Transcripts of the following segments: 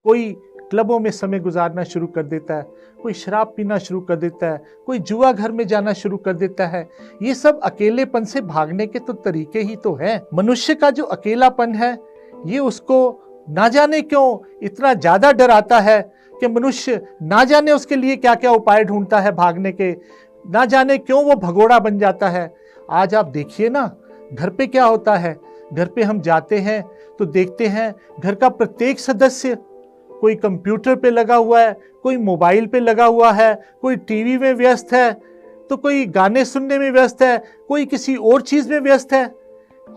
कोई क्लबों में समय गुजारना शुरू कर देता है, कोई शराब पीना शुरू कर देता है, कोई जुआ घर में जाना शुरू कर देता है। ये सब अकेलेपन से भागने के तो तरीके ही तो हैं। मनुष्य का जो अकेलापन है ये उसको ना जाने क्यों इतना ज्यादा डराता है कि मनुष्य ना जाने उसके लिए क्या क्या उपाय ढूंढता है भागने के, ना जाने क्यों वो भगोड़ा बन जाता है। आज आप देखिए ना, घर पे क्या होता है। घर पे हम जाते हैं तो देखते हैं घर का प्रत्येक सदस्य कोई कंप्यूटर पे लगा हुआ है, कोई मोबाइल पे लगा हुआ है, कोई टीवी में व्यस्त है, तो कोई गाने सुनने में व्यस्त है, कोई किसी और चीज में व्यस्त है।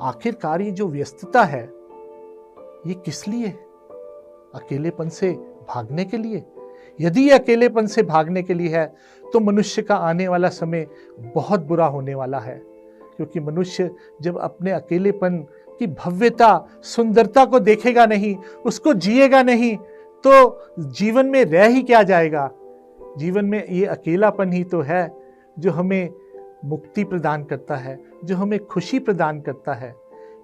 आखिरकार ये जो व्यस्तता है ये किस लिए? अकेलेपन से भागने के लिए? यदि ये अकेलेपन से भागने के लिए है तो मनुष्य का आने वाला समय बहुत बुरा होने वाला है, क्योंकि मनुष्य जब अपने अकेलेपन की भव्यता, सुंदरता को देखेगा नहीं, उसको जिएगा नहीं, तो जीवन में रह ही क्या जाएगा। जीवन में ये अकेलापन ही तो है जो हमें मुक्ति प्रदान करता है, जो हमें खुशी प्रदान करता है।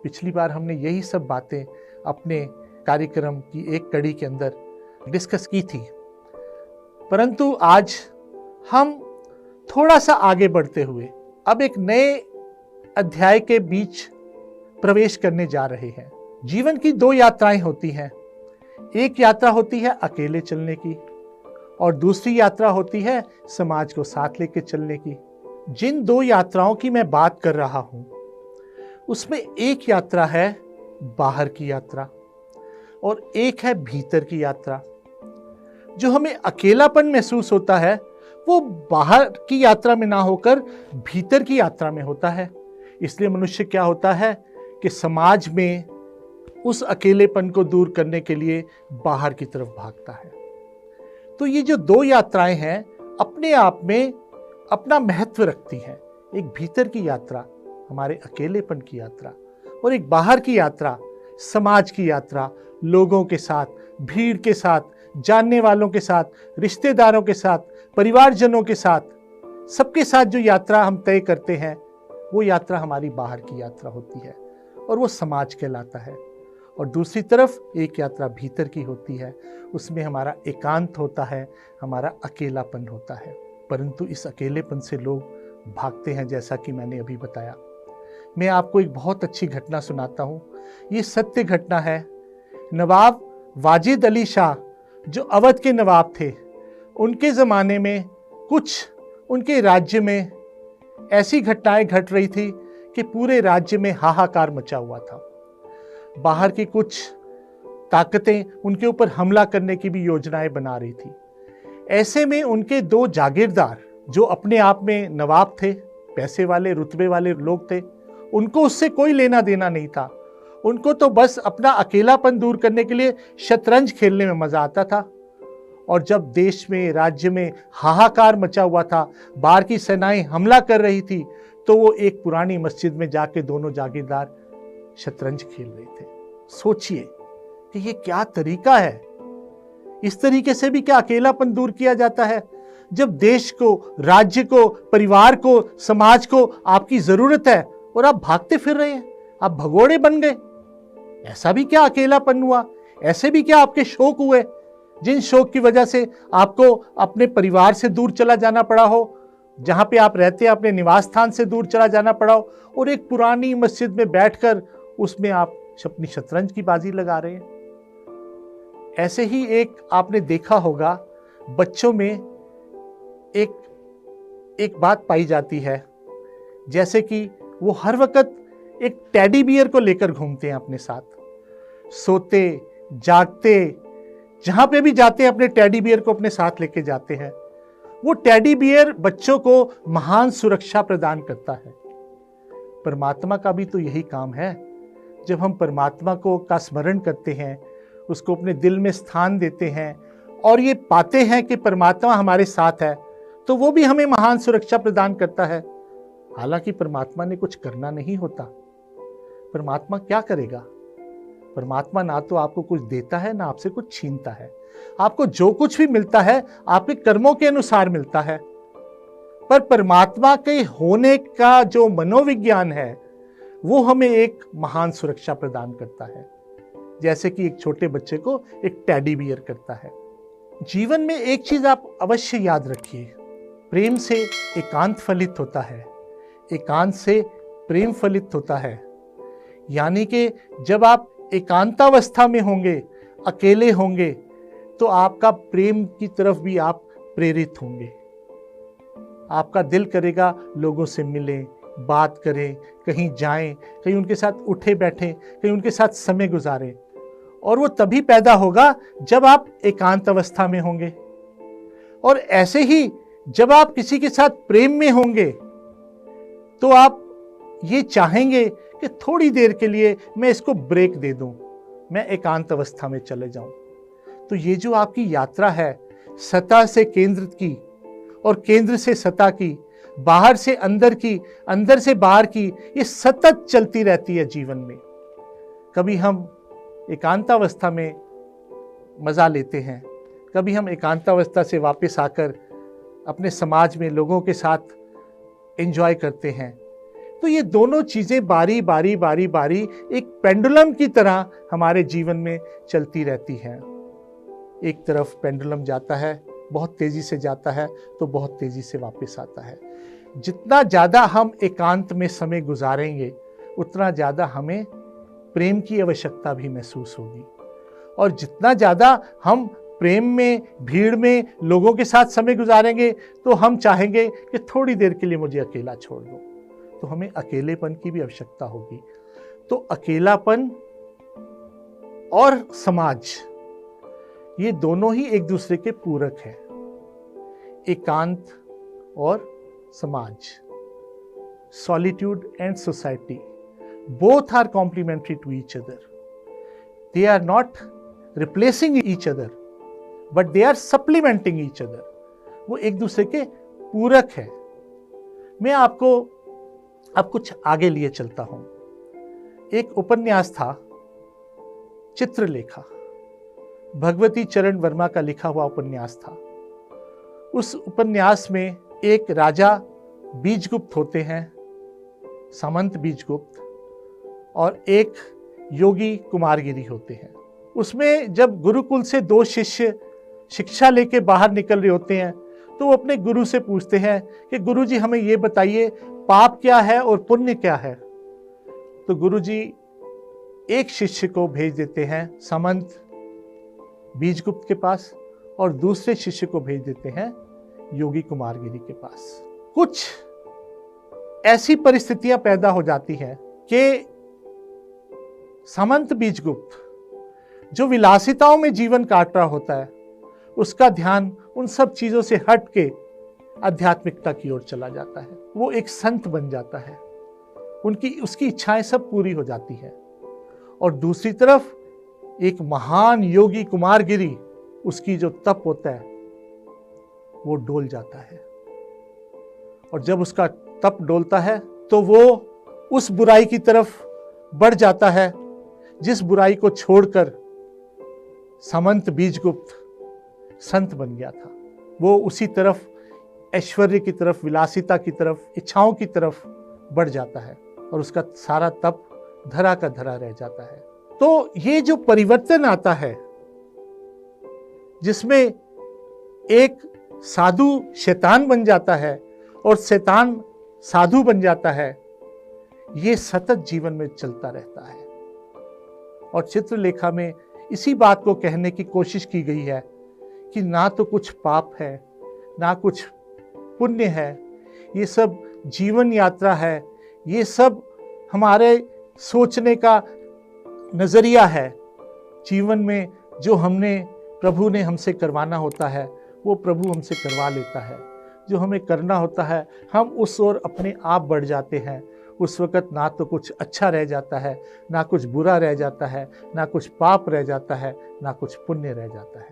पिछली बार हमने यही सब बातें अपने कार्यक्रम की एक कड़ी के अंदर डिस्कस की थी, परंतु आज हम थोड़ा सा आगे बढ़ते हुए अब एक नए अध्याय के बीच प्रवेश करने जा रहे हैं। जीवन की दो यात्राएं होती हैं। एक यात्रा होती है अकेले चलने की और दूसरी यात्रा होती है समाज को साथ लेके चलने की। जिन दो यात्राओं की मैं बात कर रहा हूं उसमें एक यात्रा है बाहर की यात्रा और एक है भीतर की यात्रा। जो हमें अकेलापन महसूस होता है वो बाहर की यात्रा में ना होकर भीतर की यात्रा में होता है। इसलिए मनुष्य क्या होता है कि समाज में उस अकेलेपन को दूर करने के लिए बाहर की तरफ भागता है। तो ये जो दो यात्राएं हैं अपने आप में अपना महत्व रखती हैं। एक भीतर की यात्रा, हमारे अकेलेपन की यात्रा, और एक बाहर की यात्रा, समाज की यात्रा, लोगों के साथ, भीड़ के साथ, जानने वालों के साथ, रिश्तेदारों के साथ, परिवारजनों के साथ, सबके साथ जो यात्रा हम तय करते हैं वो यात्रा हमारी बाहर की यात्रा होती है और वो समाज कहलाता है। और दूसरी तरफ एक यात्रा भीतर की होती है, उसमें हमारा एकांत होता है, हमारा अकेलापन होता है। परंतु इस अकेलेपन से लोग भागते हैं, जैसा कि मैंने अभी बताया। मैं आपको एक बहुत अच्छी घटना सुनाता हूँ। ये सत्य घटना है। नवाब वाजिद अली शाह जो अवध के नवाब थे, उनके ज़माने में कुछ उनके राज्य में ऐसी घटनाएं घट रही थी कि पूरे राज्य में हाहाकार मचा हुआ था। बाहर की कुछ ताकतें उनके ऊपर हमला करने की भी योजनाएं बना रही थी। ऐसे में उनके दो जागीरदार जो अपने आप में नवाब थे, पैसे वाले, रुतबे वाले लोग थे, उनको उससे कोई लेना देना नहीं था। उनको तो बस अपना अकेलापन दूर करने के लिए शतरंज खेलने में मजा आता था। और जब देश में, राज्य में हाहाकार मचा हुआ था, बाहर की सेनाएं हमला कर रही थी, तो वो एक पुरानी मस्जिद में जाके दोनों जागीरदार शतरंज खेल रहे थे। सोचिए कि ये क्या तरीका है। इस तरीके से भी क्या अकेलापन दूर किया जाता है? जब देश को, राज्य को, परिवार को, समाज को आपकी जरूरत है और आप भागते फिर रहे हैं, आप भगोड़े बन गए। ऐसा भी क्या अकेलापन हुआ? ऐसे भी क्या आपके शौक हुए जिन शौक की वजह से आपको अपने परिवार से दूर चला जाना पड़ा हो, जहां पे आप रहते हैं अपने निवास स्थान से दूर चला जाना पड़ा हो, और एक पुरानी मस्जिद में बैठकर उसमें आप अपनी शतरंज की बाजी लगा रहे हैं? ऐसे ही एक आपने देखा होगा, बच्चों में एक बात पाई जाती है, जैसे कि वो हर वक्त एक टेडी बियर को लेकर घूमते हैं अपने साथ। सोते जागते जहां पे भी जाते हैं अपने टेडी बियर को अपने साथ लेके जाते हैं। वो टेडी बियर बच्चों को महान सुरक्षा प्रदान करता है। परमात्मा का भी तो यही काम है। जब हम परमात्मा को का स्मरण करते हैं, उसको अपने दिल में स्थान देते हैं और ये पाते हैं कि परमात्मा हमारे साथ है, तो वो भी हमें महान सुरक्षा प्रदान करता है। हालांकि परमात्मा ने कुछ करना नहीं होता। परमात्मा क्या करेगा? परमात्मा ना तो आपको कुछ देता है, ना आपसे कुछ छीनता है। आपको जो कुछ भी मिलता है आपके कर्मों के अनुसार मिलता है। पर परमात्मा के होने का जो मनोविज्ञान है वो हमें एक महान सुरक्षा प्रदान करता है। जैसे कि एक छोटे बच्चे को एक टेडी बियर करता है। जीवन में एक चीज आप अवश्य याद रखिए, प्रेम से एकांत फलित होता है, एकांत से प्रेम फलित होता है। यानी कि जब आप एकांतावस्था में होंगे, अकेले होंगे, तो आपका प्रेम की तरफ भी आप प्रेरित होंगे। आपका दिल करेगा लोगों से मिलें, बात करें, कहीं जाएं, कहीं उनके साथ उठे बैठें, कहीं उनके साथ समय गुजारें। और वो तभी पैदा होगा जब आप एकांत अवस्था में होंगे। और ऐसे ही जब आप किसी के साथ प्रेम में होंगे तो आप ये चाहेंगे कि थोड़ी देर के लिए मैं इसको ब्रेक दे दूं, मैं एकांत अवस्था में चले जाऊं। तो ये जो आपकी यात्रा है, सतह से केंद्र की और केंद्र से सतह की, बाहर से अंदर की, अंदर से बाहर की, ये सतत चलती रहती है जीवन में। कभी हम एकांतावस्था में मजा लेते हैं, कभी हम एकांतावस्था से वापस आकर अपने समाज में लोगों के साथ एंजॉय करते हैं। तो ये दोनों चीजें बारी बारी बारी बारी एक पेंडुलम की तरह हमारे जीवन में चलती रहती हैं। एक तरफ पेंडुलम जाता है, बहुत तेजी से जाता है, तो बहुत तेजी से वापस आता है। जितना ज्यादा हम एकांत में समय गुजारेंगे, उतना ज्यादा हमें प्रेम की आवश्यकता भी महसूस होगी। और जितना ज्यादा हम प्रेम में, भीड़ में, लोगों के साथ समय गुजारेंगे, तो हम चाहेंगे कि थोड़ी देर के लिए मुझे अकेला छोड़ दो। तो हमें अकेलेपन की भी आवश्यकता होगी। तो अकेलापन और समाज, ये दोनों ही एक दूसरे के पूरक हैं। एकांत और समाज, solitude and society, both are complementary to each other. They are not replacing each other, but they are supplementing each other. वो एक दूसरे के पूरक है। मैं आपको अब कुछ आगे लिए चलता हूं। एक उपन्यास था चित्रलेखा, भगवती चरण वर्मा का लिखा हुआ उपन्यास था। उस उपन्यास में एक राजा बीजगुप्त होते हैं, सामंत बीजगुप्त, और एक योगी कुमारगिरी होते हैं। उसमें जब गुरुकुल से दो शिष्य शिक्षा लेके बाहर निकल रहे होते हैं, तो वो अपने गुरु से पूछते हैं कि गुरुजी हमें ये बताइए, पाप क्या है और पुण्य क्या है। तो गुरुजी एक शिष्य को भेज देते हैं सामंत बीजगुप्त के पास, और दूसरे शिष्य को भेज देते हैं योगी कुमारगिरी के पास। कुछ ऐसी परिस्थितियां पैदा हो जाती हैं कि सामंत बीजगुप्त जो विलासिताओं में जीवन काट रहा होता है, उसका ध्यान उन सब चीजों से हट के आध्यात्मिकता की ओर चला जाता है। वो एक संत बन जाता है, उसकी इच्छाएं सब पूरी हो जाती है। और दूसरी तरफ एक महान योगी कुमारगिरी, उसकी जो तप होता है वो डोल जाता है। और जब उसका तप डोलता है तो वो उस बुराई की तरफ बढ़ जाता है जिस बुराई को छोड़कर सामंत बीजगुप्त संत बन गया था। वो उसी तरफ, ऐश्वर्य की तरफ, विलासिता की तरफ, इच्छाओं की तरफ बढ़ जाता है और उसका सारा तप धरा का धरा रह जाता है। तो ये जो परिवर्तन आता है, जिसमें एक साधु शैतान बन जाता है और शैतान साधु बन जाता है, ये सतत जीवन में चलता रहता है। और चित्रलेखा में इसी बात को कहने की कोशिश की गई है कि ना तो कुछ पाप है, ना कुछ पुण्य है, ये सब जीवन यात्रा है, ये सब हमारे सोचने का नजरिया है। जीवन में जो प्रभु ने हमसे करवाना होता है, वो प्रभु हमसे करवा लेता है। जो हमें करना होता है, हम उस ओर अपने आप बढ़ जाते हैं। उस वक़्त ना तो कुछ अच्छा रह जाता है, ना कुछ बुरा रह जाता है, ना कुछ पाप रह जाता है, ना कुछ पुण्य रह जाता है।